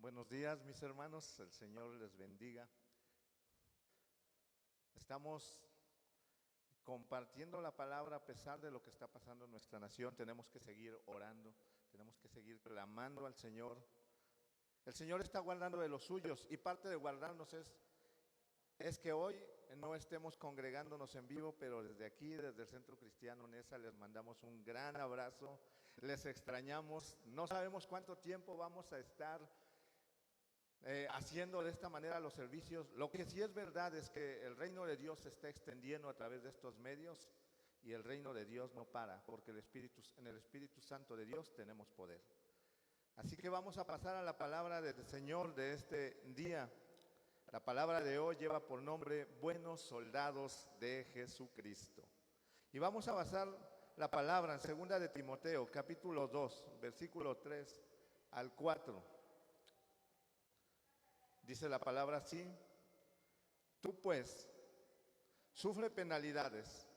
Buenos días, mis hermanos, el Señor les bendiga. Estamos compartiendo la palabra a pesar de lo que está pasando en nuestra nación. Tenemos que seguir orando, tenemos que seguir clamando al Señor. El Señor está guardando de los suyos y parte de guardarnos es que hoy no estemos congregándonos en vivo, pero desde aquí, desde el Centro Cristiano Nesa, les mandamos un gran abrazo, les extrañamos. No sabemos cuánto tiempo vamos a estar haciendo de esta manera los servicios. Lo que sí es verdad es que el reino de Dios se está extendiendo a través de estos medios y el reino de Dios no para, porque en el Espíritu Santo de Dios tenemos poder. Así que vamos a pasar a la palabra del Señor de este día. La palabra de hoy lleva por nombre Buenos Soldados de Jesucristo. Y vamos a basar la palabra en 2 de Timoteo, capítulo 2, versículo 3 al 4. Dice la palabra así: tú pues, sufre penalidades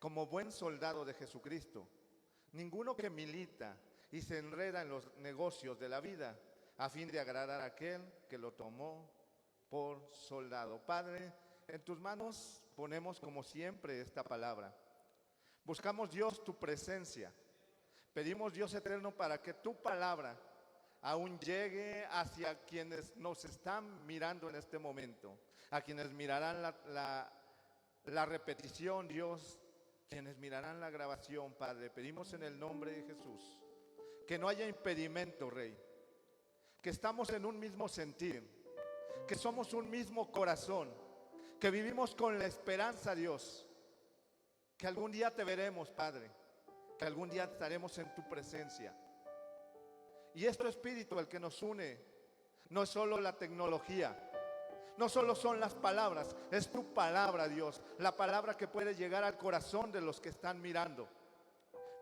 como buen soldado de Jesucristo. Ninguno que milita y se enreda en los negocios de la vida a fin de agradar a aquel que lo tomó por soldado. Padre, en tus manos ponemos como siempre esta palabra. Buscamos, Dios, tu presencia. Pedimos, Dios eterno, para que tu palabra aún llegue hacia quienes nos están mirando en este momento, a quienes mirarán la repetición, Dios, quienes mirarán la grabación, Padre. Pedimos en el nombre de Jesús que no haya impedimento, Rey, que estamos en un mismo sentir, que somos un mismo corazón, que vivimos con la esperanza, Dios, que algún día te veremos, Padre, que algún día estaremos en tu presencia. Y es tu Espíritu el que nos une, no es solo la tecnología, no solo son las palabras, es tu palabra, Dios, la palabra que puede llegar al corazón de los que están mirando.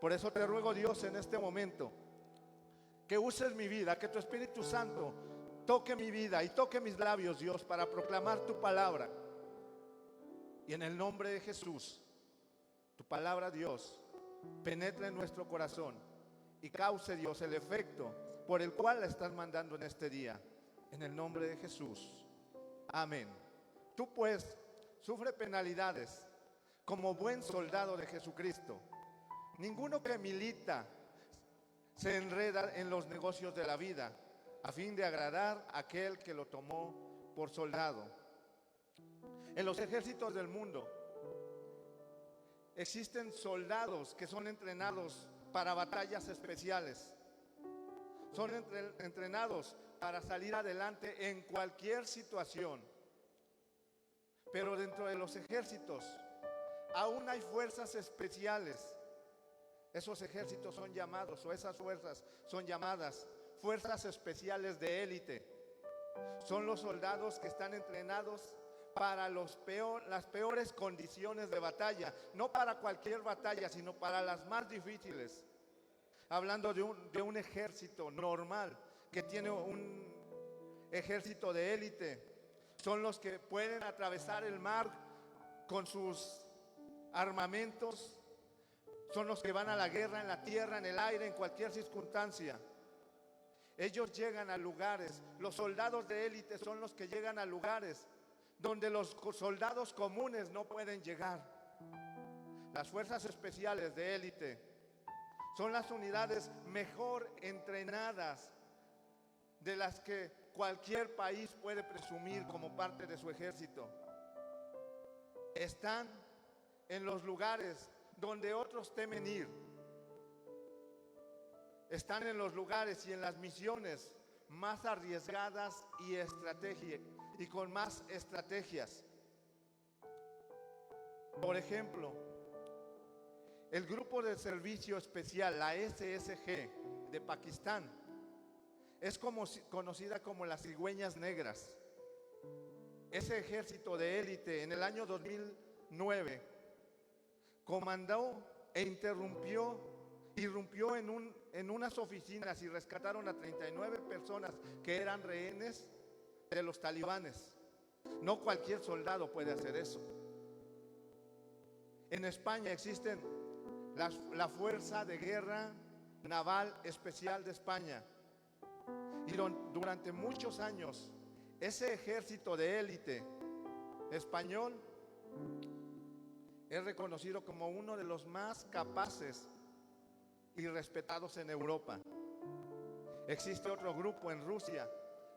Por eso te ruego, Dios, en este momento, que uses mi vida, que tu Espíritu Santo toque mi vida y toque mis labios, Dios, para proclamar tu palabra. Y en el nombre de Jesús, tu palabra, Dios, penetre en nuestro corazón y cause, Dios, el efecto por el cual la estás mandando en este día. En el nombre de Jesús. Amén. Tú pues, sufre penalidades como buen soldado de Jesucristo. Ninguno que milita se enreda en los negocios de la vida a fin de agradar a aquel que lo tomó por soldado. En los ejércitos del mundo existen soldados que son entrenados para batallas especiales. Son entrenados para salir adelante en cualquier situación. Pero dentro de los ejércitos aún hay fuerzas especiales. Esos ejércitos son llamados, o esas fuerzas son llamadas fuerzas especiales de élite. Son los soldados que están entrenados para las peores condiciones de batalla. No para cualquier batalla, sino para las más difíciles. Hablando de un ejército normal que tiene un ejército de élite. Son los que pueden atravesar el mar con sus armamentos. Son los que van a la guerra en la tierra, en el aire, en cualquier circunstancia. Ellos llegan a lugares, los soldados de élite son los que llegan a lugares donde los soldados comunes no pueden llegar. Las fuerzas especiales de élite son las unidades mejor entrenadas de las que cualquier país puede presumir como parte de su ejército. Están en los lugares donde otros temen ir. Están en los lugares y en las misiones más arriesgadas y con más estrategias. Por ejemplo, el grupo de servicio especial, la SSG de Pakistán, es conocida como las cigüeñas negras. Ese ejército de élite en el año 2009 comandó e irrumpió en unas oficinas y rescataron a 39 personas que eran rehenes de los talibanes. No cualquier soldado puede hacer eso. En España existen la Fuerza de Guerra Naval Especial de España. Y durante muchos años, ese ejército de élite español es reconocido como uno de los más capaces y respetados en Europa. Existe otro grupo en Rusia,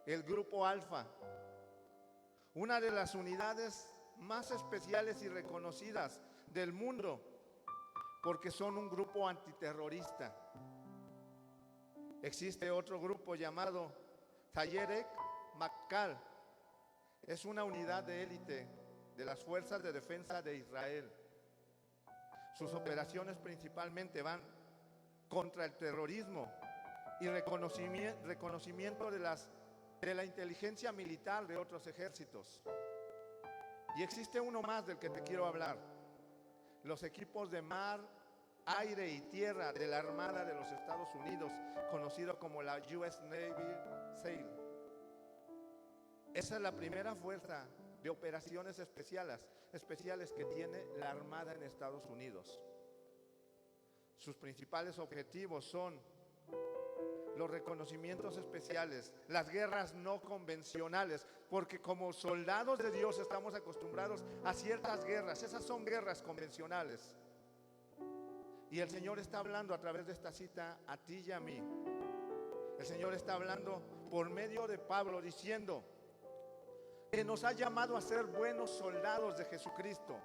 el Grupo Alfa, una de las unidades más especiales y reconocidas del mundo, porque son un grupo antiterrorista. Existe otro grupo llamado Sayeret Matkal, es una unidad de élite de las fuerzas de defensa de Israel. Sus operaciones principalmente van contra el terrorismo y reconocimiento de la inteligencia militar de otros ejércitos. Y existe uno más del que te quiero hablar: los equipos de mar, aire y tierra de la Armada de los Estados Unidos, conocido como la US Navy SEAL. Esa es la primera fuerza de operaciones especiales que tiene la Armada en Estados Unidos. Sus principales objetivos son los reconocimientos especiales, las guerras no convencionales, porque como soldados de Dios estamos acostumbrados a ciertas guerras. Esas son guerras convencionales. Y el Señor está hablando a través de esta cita a ti y a mí. El Señor está hablando por medio de Pablo, diciendo que nos ha llamado a ser buenos soldados de Jesucristo,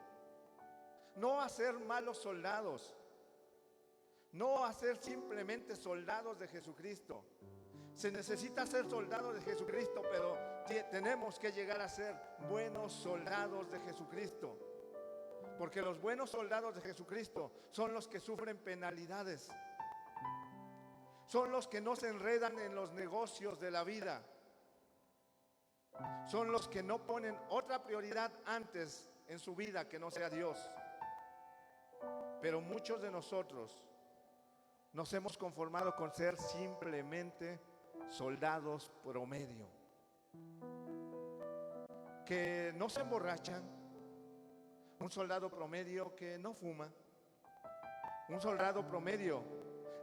no a ser malos soldados, no a ser simplemente soldados de Jesucristo. Se necesita ser soldados de Jesucristo, pero tenemos que llegar a ser buenos soldados de Jesucristo, porque los buenos soldados de Jesucristo son los que sufren penalidades, son los que no se enredan en los negocios de la vida, son los que no ponen otra prioridad antes en su vida que no sea Dios. Pero muchos de nosotros nos hemos conformado con ser simplemente soldados promedio, que no se emborrachan, un soldado promedio que no fuma, un soldado promedio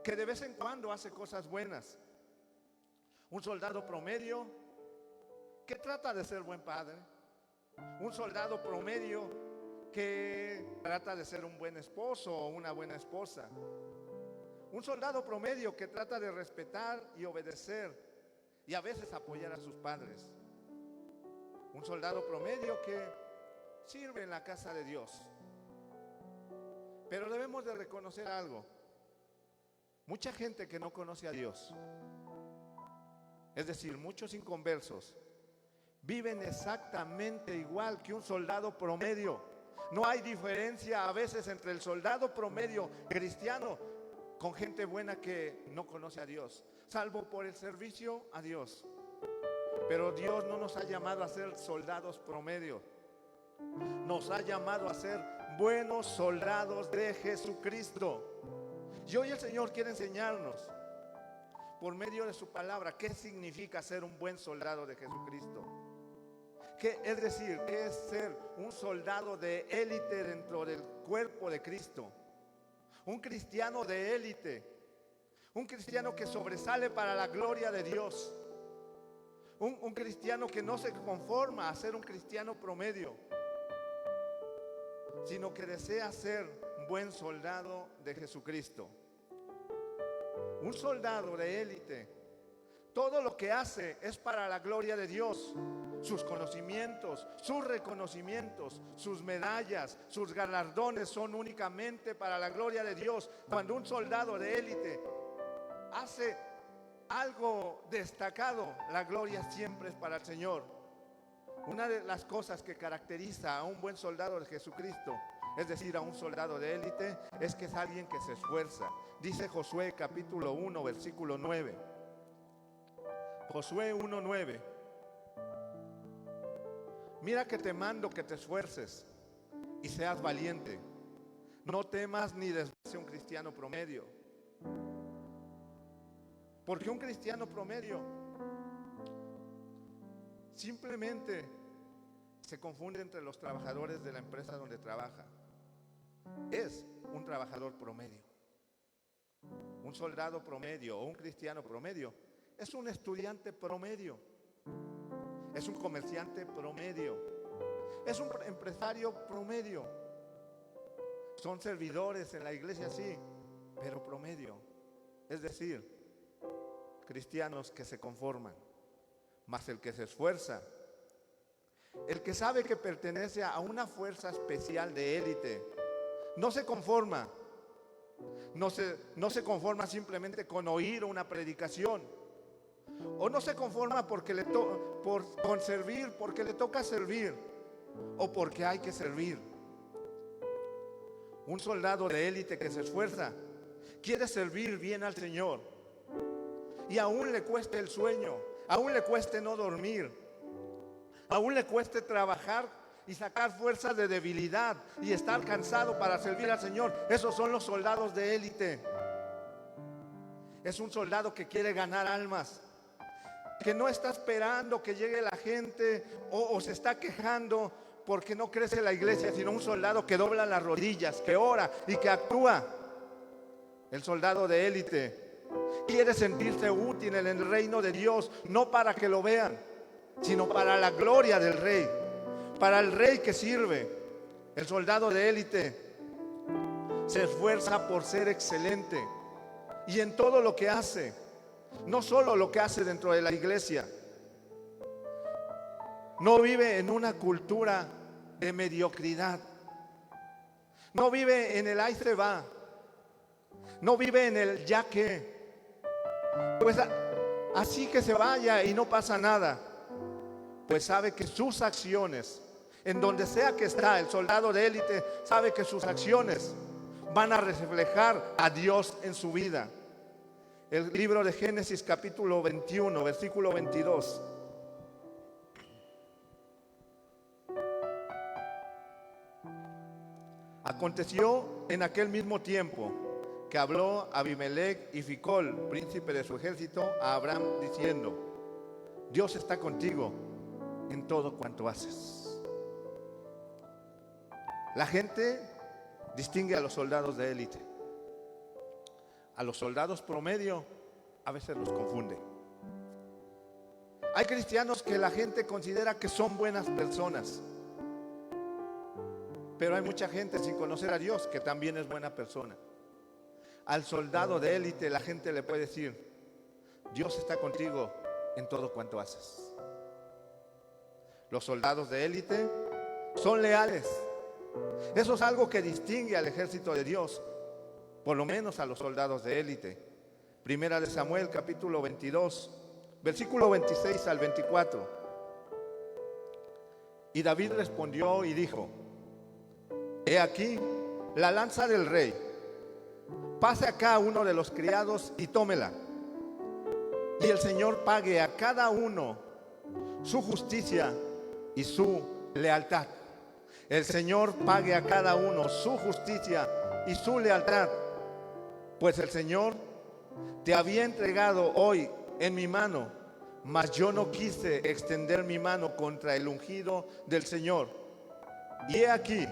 que de vez en cuando hace cosas buenas, un soldado promedio que trata de ser buen padre, un soldado promedio que trata de ser un buen esposo o una buena esposa, un soldado promedio que trata de respetar y obedecer y a veces apoyar a sus padres, un soldado promedio que sirve en la casa de Dios. Pero debemos de reconocer algo: mucha gente que no conoce a Dios, es decir, muchos inconversos, viven exactamente igual que un soldado promedio. No hay diferencia a veces entre el soldado promedio cristiano con gente buena que no conoce a Dios, salvo por el servicio a Dios. Pero Dios no nos ha llamado a ser soldados promedio, nos ha llamado a ser buenos soldados de Jesucristo. Y hoy el Señor quiere enseñarnos por medio de su palabra qué significa ser un buen soldado de Jesucristo. Es decir, ¿qué es ser un soldado de élite dentro del cuerpo de Cristo? Un cristiano de élite, un cristiano que sobresale para la gloria de Dios, un cristiano que no se conforma a ser un cristiano promedio, sino que desea ser un buen soldado de Jesucristo. Un soldado de élite, todo lo que hace es para la gloria de Dios. Sus conocimientos, sus reconocimientos, sus medallas, sus galardones son únicamente para la gloria de Dios. Cuando un soldado de élite hace algo destacado, la gloria siempre es para el Señor. Una de las cosas que caracteriza a un buen soldado de Jesucristo, es decir, a un soldado de élite, es que es alguien que se esfuerza. Dice Josué capítulo 1, versículo 9. Josué 1:9. Mira que te mando que te esfuerces y seas valiente. No temas ni desmayes. Un cristiano promedio. Porque un cristiano promedio simplemente se confunde entre los trabajadores de la empresa donde trabaja. Es un trabajador promedio. Un soldado promedio o un cristiano promedio es un estudiante promedio, es un comerciante promedio, es un empresario promedio. Son servidores en la iglesia, sí, pero promedio. Es decir, cristianos que se conforman. Mas el que se esfuerza, el que sabe que pertenece a una fuerza especial de élite, no se conforma. No se conforma simplemente con oír una predicación, o no se conforma con servir porque le toca servir, o porque hay que servir. Un soldado de élite que se esfuerza quiere servir bien al Señor, y aún le cueste el sueño, aún le cueste no dormir, aún le cueste trabajar y sacar fuerzas de debilidad y estar cansado para servir al Señor. Esos son los soldados de élite. Es un soldado que quiere ganar almas, que no está esperando que llegue la gente o se está quejando porque no crece la iglesia, sino un soldado que dobla las rodillas, que ora y que actúa. El soldado de élite quiere sentirse útil en el reino de Dios, no para que lo vean, sino para la gloria del Rey, para el Rey que sirve. El soldado de élite se esfuerza por ser excelente, y en todo lo que hace, no solo lo que hace dentro de la iglesia. No vive en una cultura de mediocridad, no vive en el ahí se va, no vive en el ya que, pues así que se vaya y no pasa nada. Pues sabe que sus acciones, en donde sea que está, el soldado de élite sabe que sus acciones van a reflejar a Dios en su vida. El libro de Génesis capítulo 21, versículo 22. Aconteció en aquel mismo tiempo que habló Abimelech y Ficol, príncipe de su ejército, a Abraham diciendo: Dios está contigo en todo cuanto haces. La gente distingue a los soldados de élite. A los soldados promedio a veces los confunde. Hay cristianos que la gente considera que son buenas personas, pero hay mucha gente sin conocer a Dios que también es buena persona. Al soldado de élite la gente le puede decir: Dios está contigo en todo cuanto haces. Los soldados de élite son leales. Eso es algo que distingue al ejército de Dios, por lo menos a los soldados de élite. Primera de Samuel capítulo 22, versículo 26 al 24. Y David respondió y dijo: He aquí la lanza del rey, pase acá uno de los criados y tómela, y el Señor pague a cada uno su justicia y su lealtad. El Señor pague a cada uno su justicia y su lealtad, pues el Señor te había entregado hoy en mi mano, mas yo no quise extender mi mano contra el ungido del Señor. Y he aquí,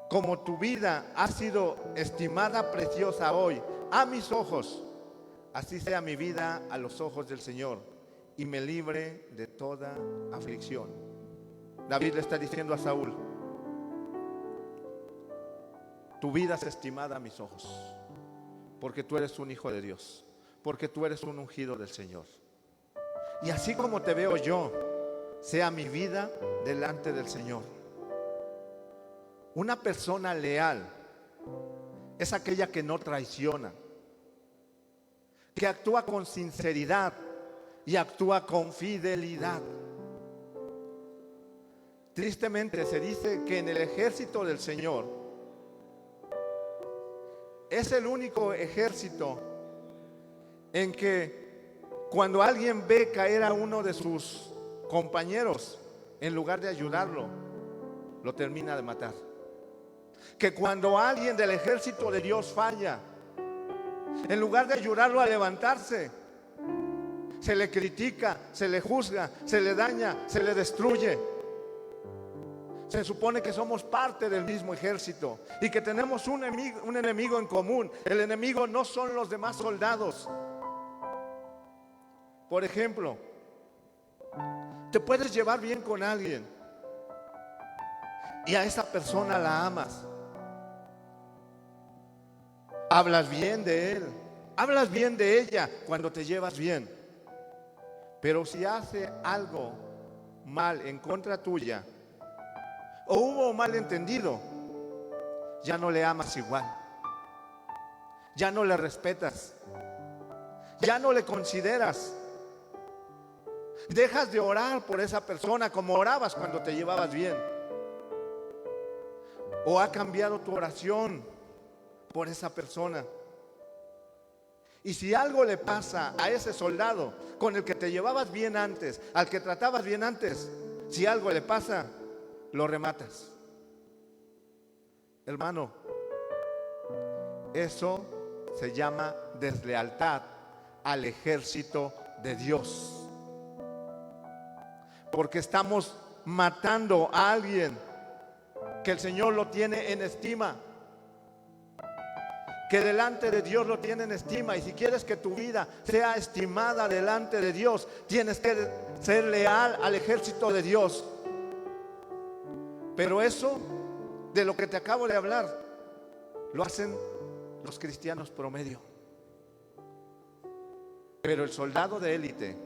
como tu vida ha sido estimada preciosa hoy a mis ojos, así sea mi vida a los ojos del Señor, y me libre de toda aflicción. David le está diciendo a Saúl: tu vida es estimada a mis ojos, porque tú eres un hijo de Dios, porque tú eres un ungido del Señor. Y así como te veo yo, sea mi vida delante del Señor. Una persona leal es aquella que no traiciona, que actúa con sinceridad y actúa con fidelidad. Tristemente se dice que en el ejército del Señor es el único ejército en que cuando alguien ve caer a uno de sus compañeros, en lugar de ayudarlo, lo termina de matar. Que cuando alguien del ejército de Dios falla, en lugar de ayudarlo a levantarse, se le critica, se le juzga, se le daña, se le destruye. Se supone que somos parte del mismo ejército y que tenemos un enemigo en común. El enemigo no son los demás soldados. Por ejemplo, te puedes llevar bien con alguien y a esa persona la amas. Hablas bien de él, hablas bien de ella cuando te llevas bien. Pero si hace algo mal en contra tuya o hubo un malentendido, ya no le amas igual, ya no le respetas, ya no le consideras. Dejas de orar por esa persona como orabas cuando te llevabas bien. O ha cambiado tu oración por esa persona. Y si algo le pasa a ese soldado con el que te llevabas bien antes, al que tratabas bien antes, si algo le pasa, lo rematas. Hermano, eso se llama deslealtad al ejército de Dios. Porque estamos matando a alguien que el Señor lo tiene en estima, que delante de Dios lo tiene en estima. Y si quieres que tu vida sea estimada delante de Dios, tienes que ser leal al ejército de Dios. Pero eso, de lo que te acabo de hablar, lo hacen los cristianos promedio. Pero el soldado de élite,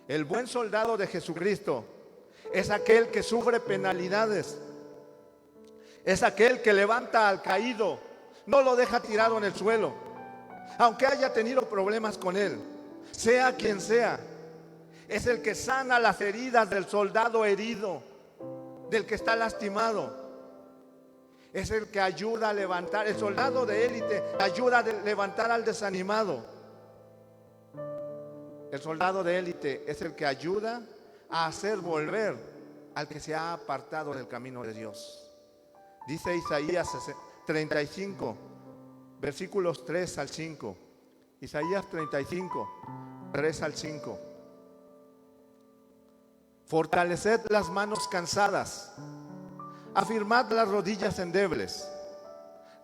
el buen soldado de Jesucristo, es aquel que sufre penalidades, es aquel que levanta al caído, no lo deja tirado en el suelo, aunque haya tenido problemas con él, sea quien sea. Es el que sana las heridas del soldado herido, del que está lastimado. Es el que ayuda a levantar, el soldado de élite ayuda a levantar al desanimado. El soldado de élite es el que ayuda a hacer volver al que se ha apartado del camino de Dios. Dice Isaías 35, versículos 3 al 5. Isaías 35, 3 al 5. Fortaleced las manos cansadas, afirmad las rodillas endebles.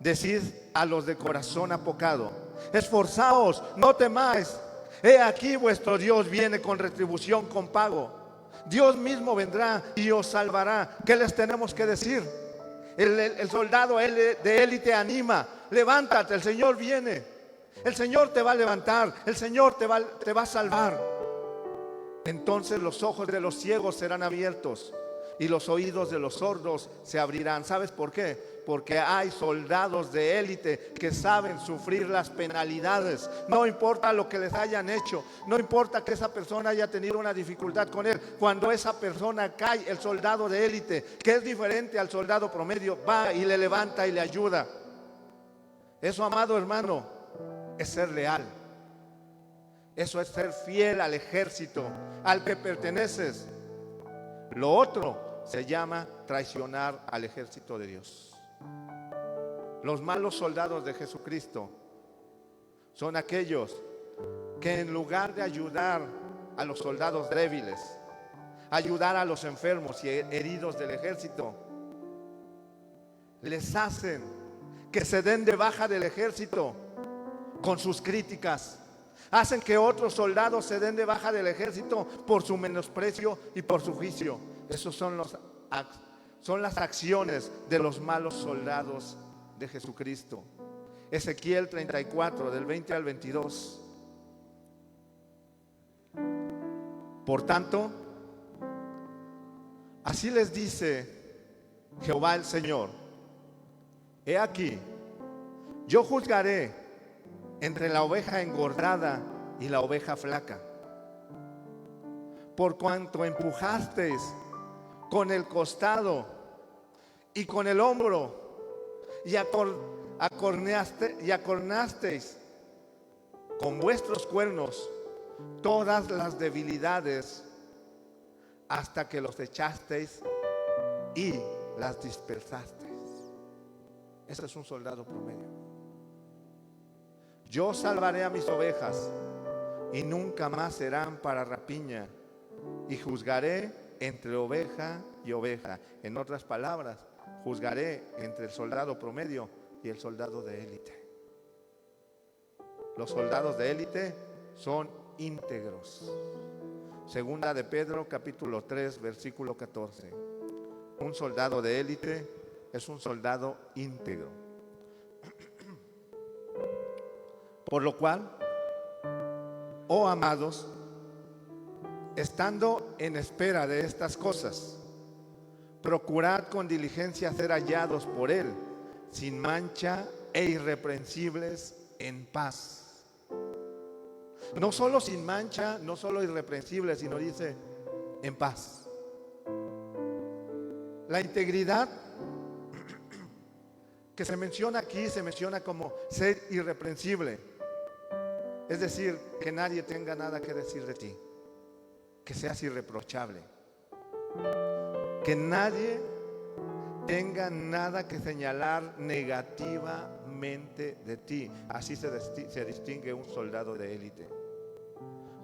Decid a los de corazón apocado: esforzaos, no temáis. He aquí vuestro Dios viene con retribución, con pago. Dios mismo vendrá y os salvará. ¿Qué les tenemos que decir? El soldado de élite anima: levántate, el Señor viene. El Señor te va a levantar, el Señor te va a salvar. Entonces los ojos de los ciegos serán abiertos y los oídos de los sordos se abrirán. ¿Sabes por qué? Porque hay soldados de élite que saben sufrir las penalidades. No importa lo que les hayan hecho, no importa que esa persona haya tenido una dificultad con él. Cuando esa persona cae, el soldado de élite, que es diferente al soldado promedio, va y le levanta y le ayuda. Eso, amado hermano, es ser leal. Eso es ser fiel al ejército al que perteneces. Lo otro se llama traicionar al ejército de Dios. Los malos soldados de Jesucristo son aquellos que, en lugar de ayudar a los soldados débiles, ayudar a los enfermos y heridos del ejército, les hacen que se den de baja del ejército con sus críticas. Hacen que otros soldados se den de baja del ejército por su menosprecio y por su juicio. Esos son las acciones de los malos soldados de Jesucristo. Ezequiel 34, del 20 al 22. Por tanto, así les dice Jehová el Señor: he aquí, yo juzgaré entre la oveja engordada y la oveja flaca, por cuanto empujasteis con el costado y con el hombro y acornasteis con vuestros cuernos todas las debilidades, hasta que los echasteis y las dispersasteis. Ese es un soldado promedio. Yo salvaré a mis ovejas y nunca más serán para rapiña, y juzgaré entre oveja y oveja. En otras palabras, juzgaré entre el soldado promedio y el soldado de élite. Los soldados de élite son íntegros. Segunda de Pedro, capítulo 3, versículo 14. Un soldado de élite es un soldado íntegro. Por lo cual, oh amados, estando en espera de estas cosas, procurad con diligencia ser hallados por Él, sin mancha e irreprensibles en paz. No solo sin mancha, no solo irreprensibles, sino dice en paz. La integridad que se menciona aquí se menciona como ser irreprensible. Es decir, que nadie tenga nada que decir de ti, que seas irreprochable, que nadie tenga nada que señalar negativamente de ti. Así se distingue un soldado de élite.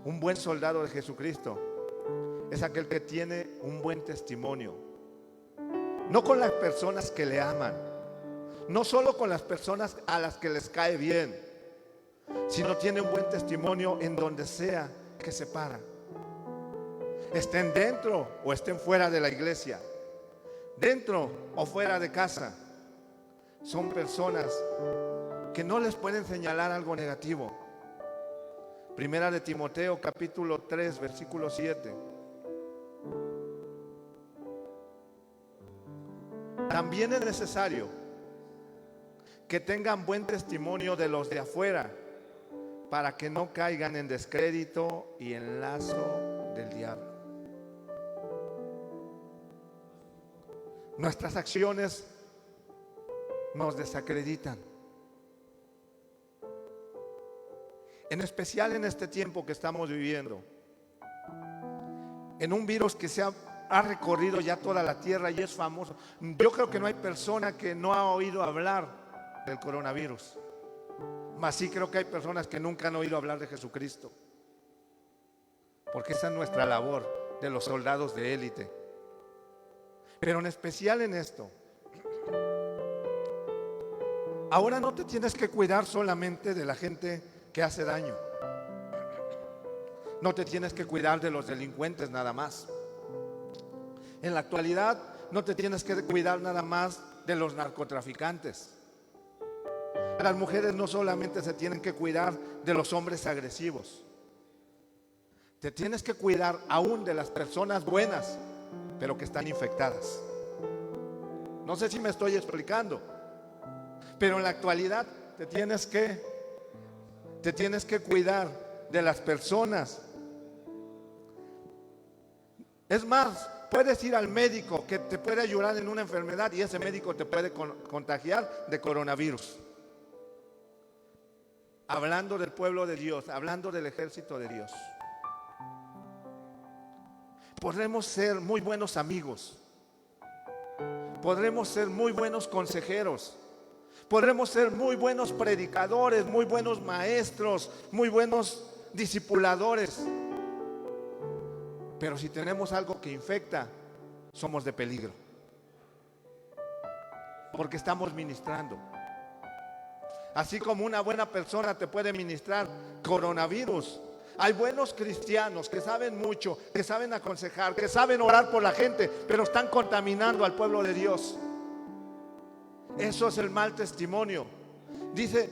Un buen soldado de Jesucristo es aquel que tiene un buen testimonio, no con las personas que le aman, no solo con las personas a las que les cae bien, sino tiene un buen testimonio en donde sea que se para. Estén dentro o estén fuera de la iglesia, dentro o fuera de casa, son personas que no les pueden señalar algo negativo. Primera de Timoteo, capítulo 3, versículo 7. También es necesario que tengan buen testimonio de los de afuera, para que no caigan en descrédito y en lazo del diablo. Nuestras acciones nos desacreditan, en especial en este tiempo que estamos viviendo, en un virus que ha recorrido ya toda la tierra y es famoso. Yo creo que no hay persona que no ha oído hablar del coronavirus, mas sí creo que hay personas que nunca han oído hablar de Jesucristo, porque esa es nuestra labor de los soldados de élite. Pero en especial en esto, ahora no te tienes que cuidar solamente de la gente que hace daño. No te tienes que cuidar de los delincuentes nada más. En la actualidad no te tienes que cuidar nada más de los narcotraficantes. Las mujeres no solamente se tienen que cuidar de los hombres agresivos. Te tienes que cuidar aún de las personas buenas, pero que están infectadas. No sé si me estoy explicando, pero en la actualidad te tienes que cuidar de las personas. Es más, puedes ir al médico que te puede ayudar en una enfermedad y ese médico te puede contagiar de coronavirus. Hablando del pueblo de Dios, hablando del ejército de Dios. Podremos ser muy buenos amigos, podremos ser muy buenos consejeros, podremos ser muy buenos predicadores, muy buenos maestros, muy buenos discipuladores, pero si tenemos algo que infecta, somos de peligro, porque estamos ministrando. Así como una buena persona te puede ministrar coronavirus, hay buenos cristianos que saben mucho, que saben aconsejar, que saben orar por la gente, pero están contaminando al pueblo de Dios. Eso es el mal testimonio. Dice,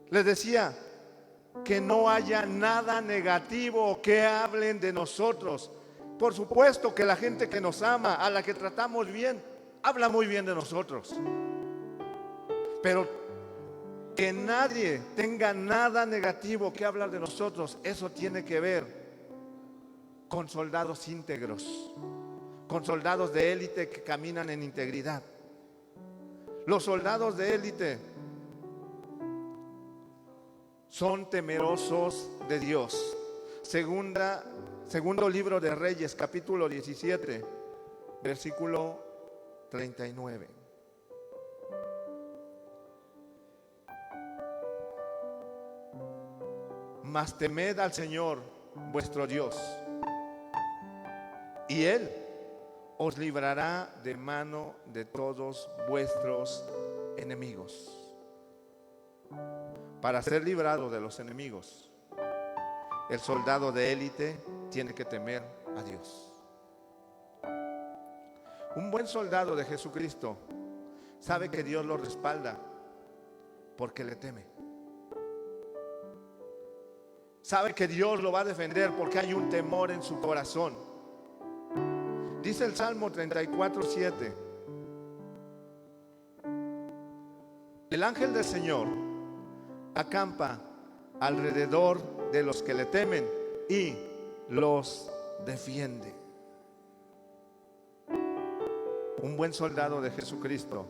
les decía, que no haya nada negativo que hablen de nosotros. Por supuesto que la gente que nos ama, a la que tratamos bien, habla muy bien de nosotros. Pero que nadie tenga nada negativo que hablar de nosotros, eso tiene que ver con soldados íntegros, con soldados de élite que caminan en integridad. Los soldados de élite son temerosos de Dios. Segundo libro de Reyes, capítulo 17, versículo 39. Mas temed al Señor vuestro Dios, y Él os librará de mano de todos vuestros enemigos. Para ser librado de los enemigos, El soldado de élite tiene que temer a Dios. Un buen soldado de Jesucristo sabe que Dios lo respalda porque le teme. Sabe que Dios lo va a defender porque hay un temor en su corazón. Dice el Salmo 34:7: el ángel del Señor acampa alrededor de los que le temen y los defiende. Un buen soldado de Jesucristo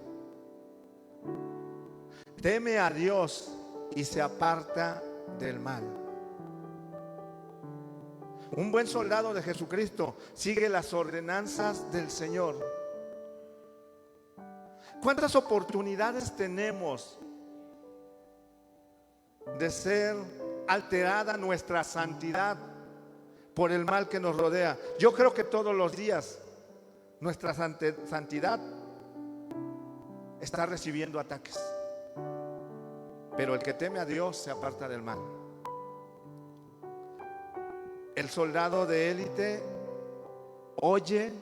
teme a Dios y se aparta del mal. Un buen soldado de Jesucristo sigue las ordenanzas del Señor. ¿Cuántas oportunidades tenemos de ser alterada nuestra santidad por el mal que nos rodea? Yo creo que todos los días nuestra santidad está recibiendo ataques, pero el que teme a Dios se aparta del mal. El soldado de élite oye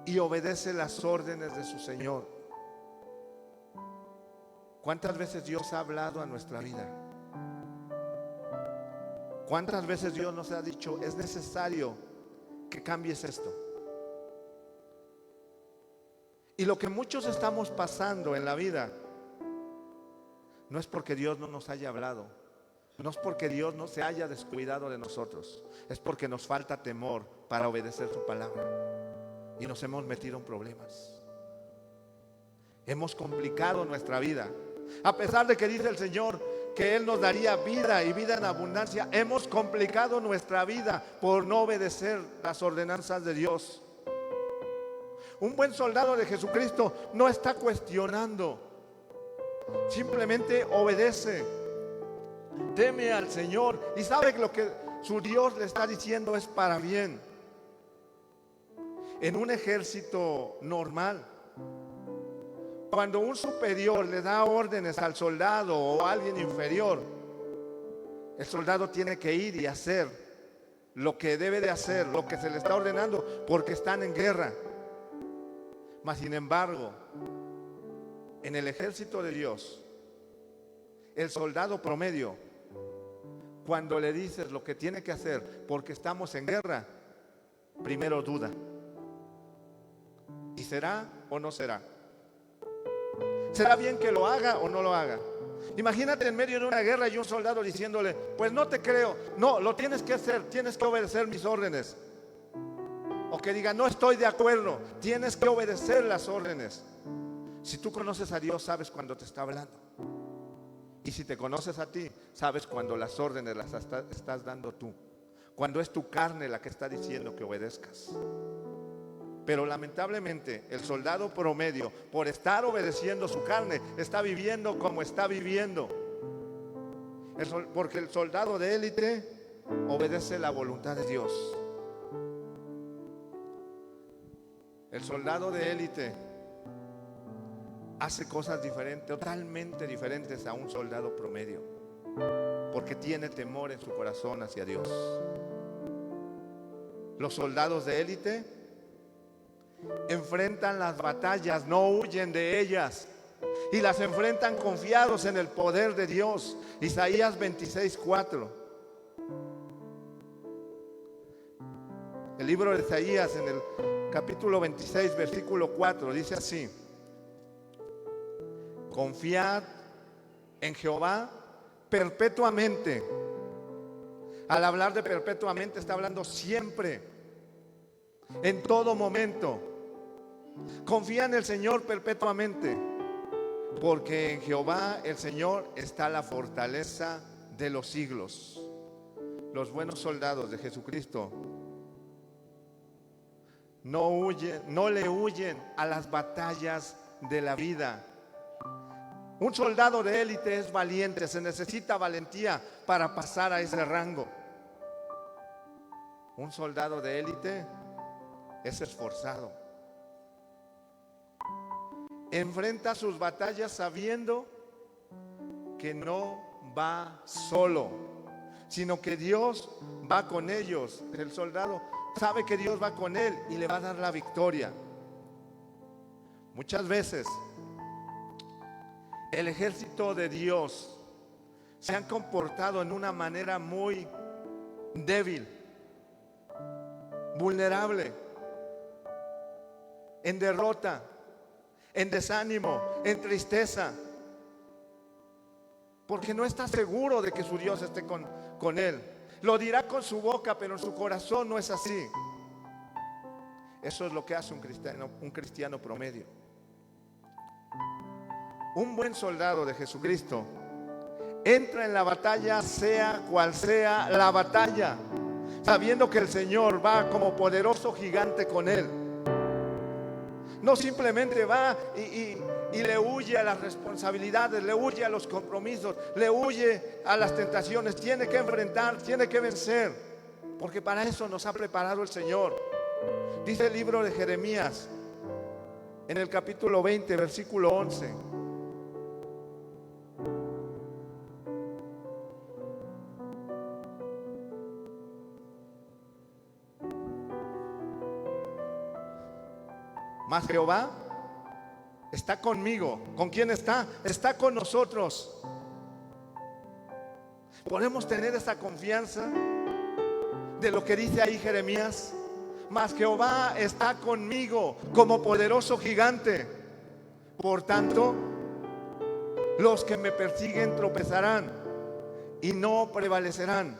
y obedece las órdenes de su Señor. ¿Cuántas veces Dios ha hablado a nuestra vida? ¿Cuántas veces Dios nos ha dicho: es necesario que cambies esto? Y lo que muchos estamos pasando en la vida no es porque Dios no nos haya hablado, no es porque Dios no se haya descuidado de nosotros, es porque nos falta temor para obedecer su palabra y nos hemos metido en problemas. Hemos complicado nuestra vida. A pesar de que dice el Señor que Él nos daría vida y vida en abundancia, hemos complicado nuestra vida por no obedecer las ordenanzas de Dios. Un buen soldado de Jesucristo no está cuestionando, simplemente obedece, teme al Señor y sabe que lo que su Dios le está diciendo es para bien. En un ejército normal, cuando un superior le da órdenes al soldado o a alguien inferior, el soldado tiene que ir y hacer lo que debe de hacer, lo que se le está ordenando, porque están en guerra. Mas sin embargo, en el ejército de Dios, el soldado promedio, cuando le dices lo que tiene que hacer porque estamos en guerra, primero duda: ¿y será o no será? ¿Será bien que lo haga o no lo haga? Imagínate en medio de una guerra y un soldado diciéndole: pues no te creo, no, lo tienes que hacer, tienes que obedecer mis órdenes. O que diga: no estoy de acuerdo, tienes que obedecer las órdenes. Si tú conoces a Dios, sabes cuando te está hablando. Y si te conoces a ti, sabes cuando las órdenes las estás dando tú, cuando es tu carne la que está diciendo que obedezcas. Pero lamentablemente el soldado promedio, por estar obedeciendo su carne, está viviendo como está viviendo. Porque el soldado de élite obedece la voluntad de Dios. El soldado de élite hace cosas diferentes, totalmente diferentes a un soldado promedio, porque tiene temor en su corazón hacia Dios. Los soldados de élite enfrentan las batallas, no huyen de ellas, y las enfrentan confiados en el poder de Dios. Isaías 26:4. El libro de Isaías, en el capítulo 26, versículo 4, dice así: confiad en Jehová perpetuamente. Al hablar de perpetuamente, está hablando siempre, en todo momento. Confía en el Señor perpetuamente, porque en Jehová el Señor está la fortaleza de los siglos. Los buenos soldados de Jesucristo no le huyen a las batallas de la vida. Un soldado de élite es valiente, se necesita valentía para pasar a ese rango. Un soldado de élite es esforzado. Enfrenta sus batallas sabiendo que no va solo, sino que Dios va con ellos. El soldado sabe que Dios va con él y le va a dar la victoria. Muchas veces el ejército de Dios se han comportado en una manera muy débil, vulnerable, en derrota, en desánimo, en tristeza, porque no está seguro de que su Dios esté con él. Lo dirá con su boca, pero en su corazón no es así. Eso es lo que hace un cristiano promedio. Un buen soldado de Jesucristo entra en la batalla, sea cual sea la batalla, sabiendo que el Señor va como poderoso gigante con él. No simplemente va y le huye a las responsabilidades, le huye a los compromisos, le huye a las tentaciones. Tiene que enfrentar, tiene que vencer, porque para eso nos ha preparado el Señor. Dice el libro de Jeremías, en el capítulo 20, versículo 11: mas Jehová está conmigo. ¿Con quién está? Está con nosotros. Podemos tener esa confianza de lo que dice ahí Jeremías. Mas Jehová está conmigo como poderoso gigante. Por tanto, los que me persiguen tropezarán y no prevalecerán.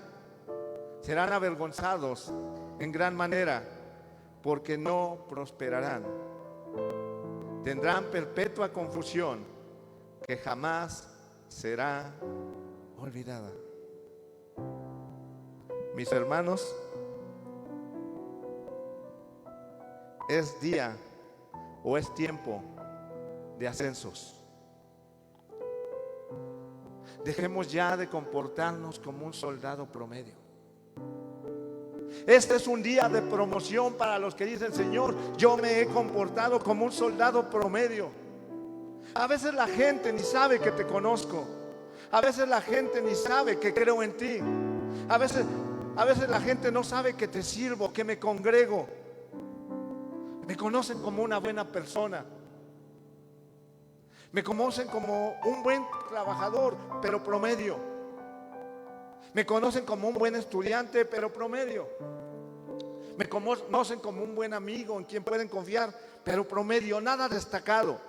Serán avergonzados en gran manera, porque no prosperarán. Tendrán perpetua confusión que jamás será olvidada. Mis hermanos, es día o es tiempo de ascensos. Dejemos ya de comportarnos como un soldado promedio. Este es un día de promoción para los que dicen: Señor, yo me he comportado como un soldado promedio. A veces la gente ni sabe que te conozco. A veces la gente ni sabe que creo en ti. A veces la gente no sabe que te sirvo, que me congrego. Me conocen como una buena persona. Me conocen como un buen trabajador, pero promedio. Me conocen como un buen estudiante, pero promedio. Me conocen como un buen amigo en quien pueden confiar, pero promedio, nada destacado.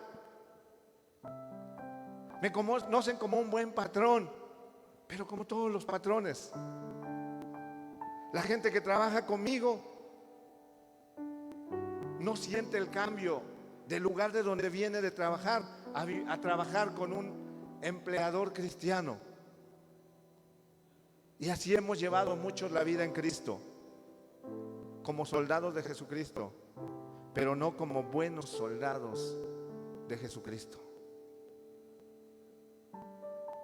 Me conocen como un buen patrón, pero como todos los patrones. La gente que trabaja conmigo no siente el cambio del lugar de donde viene de trabajar a trabajar con un empleador cristiano. Y así hemos llevado muchos la vida en Cristo, como soldados de Jesucristo, pero no como buenos soldados de Jesucristo.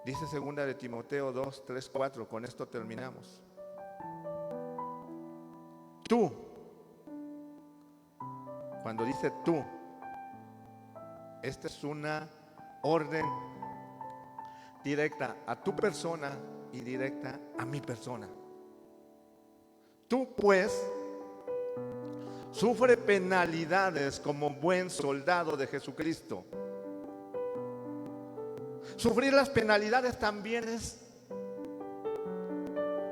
Dice 2 de Timoteo 2, 3, 4, con esto terminamos. Tú, cuando dice tú, esta es una orden directa a tu persona y directa a mi persona. Tú pues sufre penalidades como buen soldado de Jesucristo. Sufrir las penalidades también es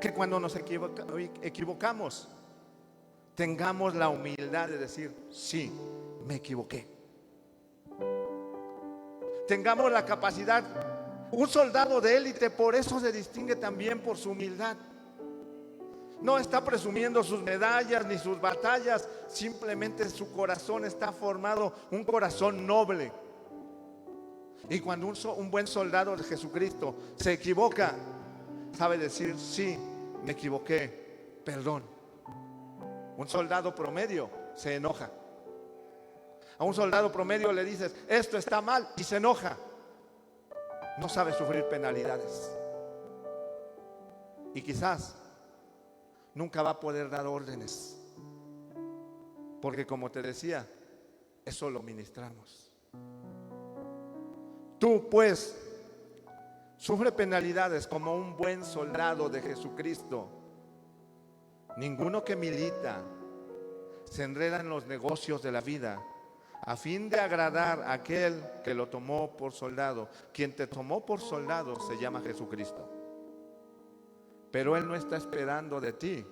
que cuando nos equivocamos tengamos la humildad de decir: sí, me equivoqué. Tengamos la capacidad. Un soldado de élite por eso se distingue también por su humildad. No está presumiendo sus medallas ni sus batallas, simplemente su corazón está formado, un corazón noble. Y cuando un buen soldado de Jesucristo se equivoca, sabe decir: sí, me equivoqué, perdón. Un soldado promedio se enoja. A un soldado promedio le dices: esto está mal, y se enoja. No sabe sufrir penalidades. Y quizás nunca va a poder dar órdenes, porque, como te decía, eso lo ministramos. Tú pues Sufre penalidades como un buen soldado de Jesucristo. Ninguno que milita se enreda en los negocios de la vida a fin de agradar a aquel que lo tomó por soldado. Quien te tomó por soldado se llama Jesucristo. Pero Él no está esperando de ti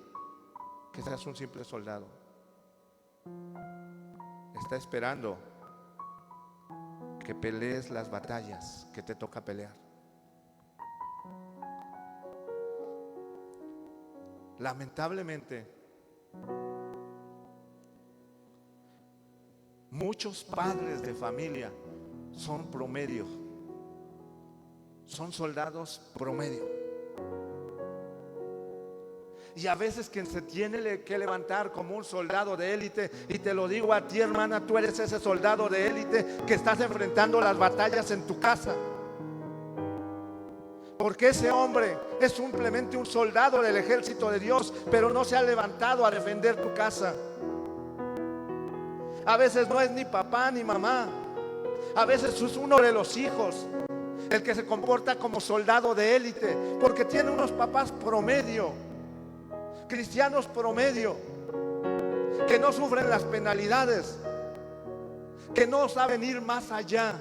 que seas un simple soldado. Está esperando que pelees las batallas que te toca pelear. Lamentablemente, muchos padres de familia son promedio, son soldados promedio. Y a veces quien se tiene que levantar como un soldado de élite, y te lo digo a ti, hermana, tú eres ese soldado de élite que estás enfrentando las batallas en tu casa. Porque ese hombre es simplemente un soldado del ejército de Dios, pero no se ha levantado a defender tu casa. A veces no es ni papá ni mamá, a veces es uno de los hijos el que se comporta como soldado de élite, porque tiene unos papás promedio, cristianos promedio, que no sufren las penalidades, que no saben ir más allá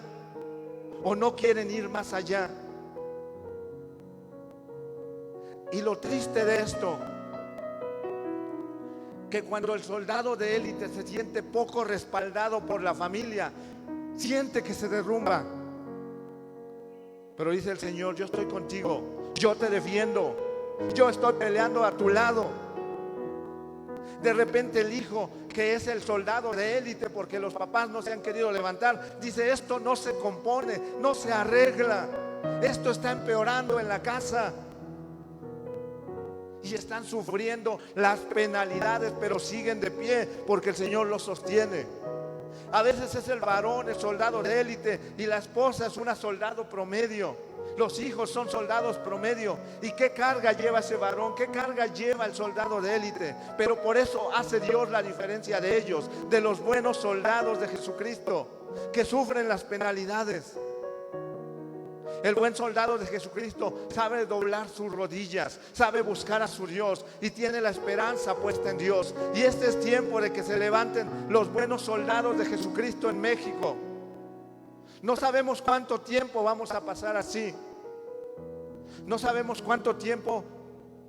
o no quieren ir más allá. Y lo triste de esto, que cuando el soldado de élite se siente poco respaldado por la familia, siente que se derrumba. Pero dice el Señor: yo estoy contigo, yo te defiendo, yo estoy peleando a tu lado. De repente el hijo, que es el soldado de élite porque los papás no se han querido levantar, dice: esto no se compone, no se arregla, esto está empeorando en la casa. Y están sufriendo las penalidades, pero siguen de pie porque el Señor los sostiene. A veces es el varón, el soldado de élite, y la esposa es una soldado promedio. Los hijos son soldados promedio. ¿Y qué carga lleva ese varón? ¿Qué carga lleva el soldado de élite? Pero por eso hace Dios la diferencia de ellos, de los buenos soldados de Jesucristo, que sufren las penalidades. El buen soldado de Jesucristo sabe doblar sus rodillas, sabe buscar a su Dios y tiene la esperanza puesta en Dios. Y este es tiempo de que se levanten los buenos soldados de Jesucristo en México. No sabemos cuánto tiempo vamos a pasar así. No sabemos cuánto tiempo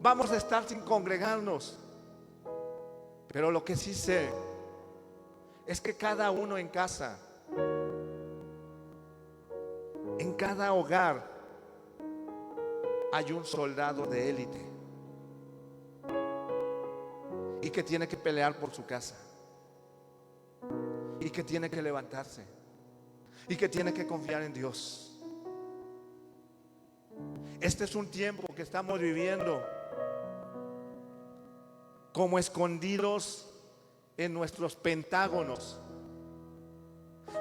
vamos a estar sin congregarnos. Pero lo que sí sé es que cada uno en casa, en cada hogar, hay un soldado de élite y que tiene que pelear por su casa, y que tiene que levantarse, y que tiene que confiar en Dios. Este es un tiempo que estamos viviendo como escondidos en nuestros pentágonos,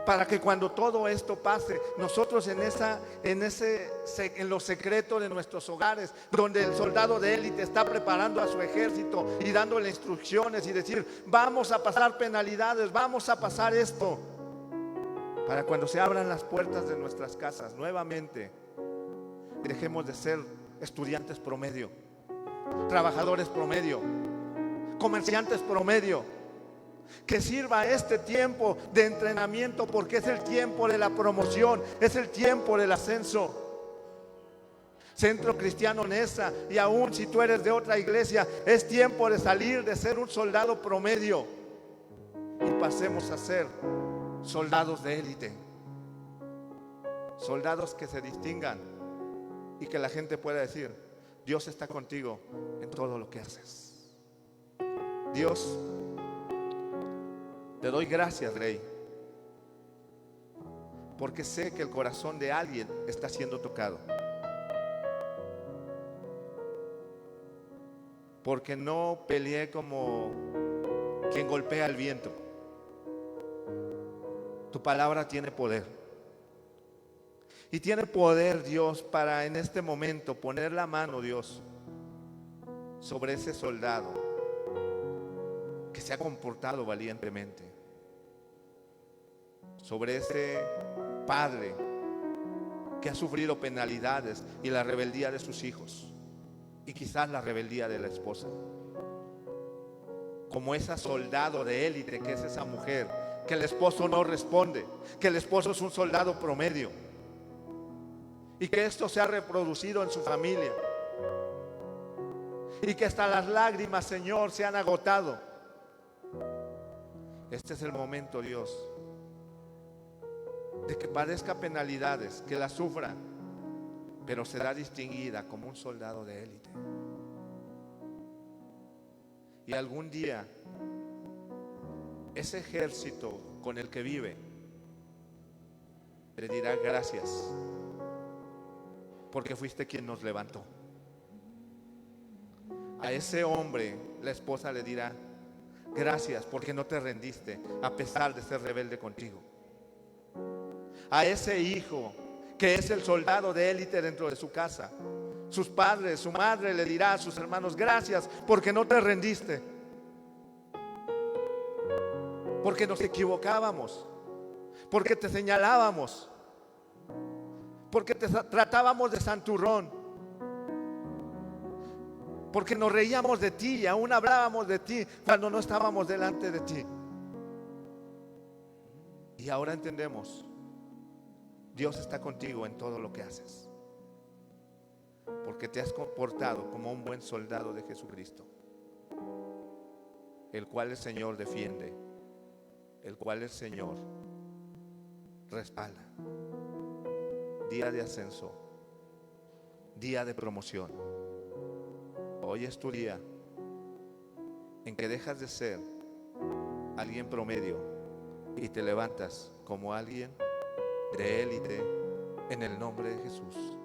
para que cuando todo esto pase, nosotros en lo secreto de nuestros hogares, donde el soldado de élite está preparando a su ejército y dándole instrucciones y decir: vamos a pasar penalidades, vamos a pasar esto, para cuando se abran las puertas de nuestras casas nuevamente, dejemos de ser estudiantes promedio, trabajadores promedio, comerciantes promedio. Que sirva este tiempo de entrenamiento, porque es el tiempo de la promoción, es el tiempo del ascenso. Centro Cristiano Neza, y aún si tú eres de otra iglesia, es tiempo de salir de ser un soldado promedio y pasemos a ser soldados de élite, soldados que se distingan y que la gente pueda decir: Dios está contigo en todo lo que haces. Dios, te doy gracias, Rey, porque sé que el corazón de alguien está siendo tocado, porque no peleé como quien golpea el viento. Tu palabra tiene poder, y tiene poder, Dios, para en este momento poner la mano, Dios, sobre ese soldado que se ha comportado valientemente, sobre ese padre que ha sufrido penalidades y la rebeldía de sus hijos, y quizás la rebeldía de la esposa, como esa soldado de élite que es esa mujer, que el esposo no responde, que el esposo es un soldado promedio, y que esto se ha reproducido en su familia, y que hasta las lágrimas, Señor, se han agotado. Este es el momento, Dios, de que padezca penalidades, que las sufra, pero será distinguida como un soldado de élite. Y algún día ese ejército con el que vive le dirá gracias, porque fuiste quien nos levantó. A ese hombre la esposa le dirá gracias, porque no te rendiste a pesar de ser rebelde contigo. A ese hijo que es el soldado de élite dentro de su casa, sus padres, su madre le dirá a sus hermanos gracias, porque no te rendiste, porque nos equivocábamos, porque te señalábamos, porque te tratábamos de santurrón, porque nos reíamos de ti y aún hablábamos de ti cuando no estábamos delante de ti. Y ahora entendemos, Dios está contigo en todo lo que haces, porque te has comportado como un buen soldado de Jesucristo, el cual el Señor defiende, el cual el Señor respalda. Día de ascenso, día de promoción. Hoy es tu día en que dejas de ser alguien promedio y te levantas como alguien de élite en el nombre de Jesús.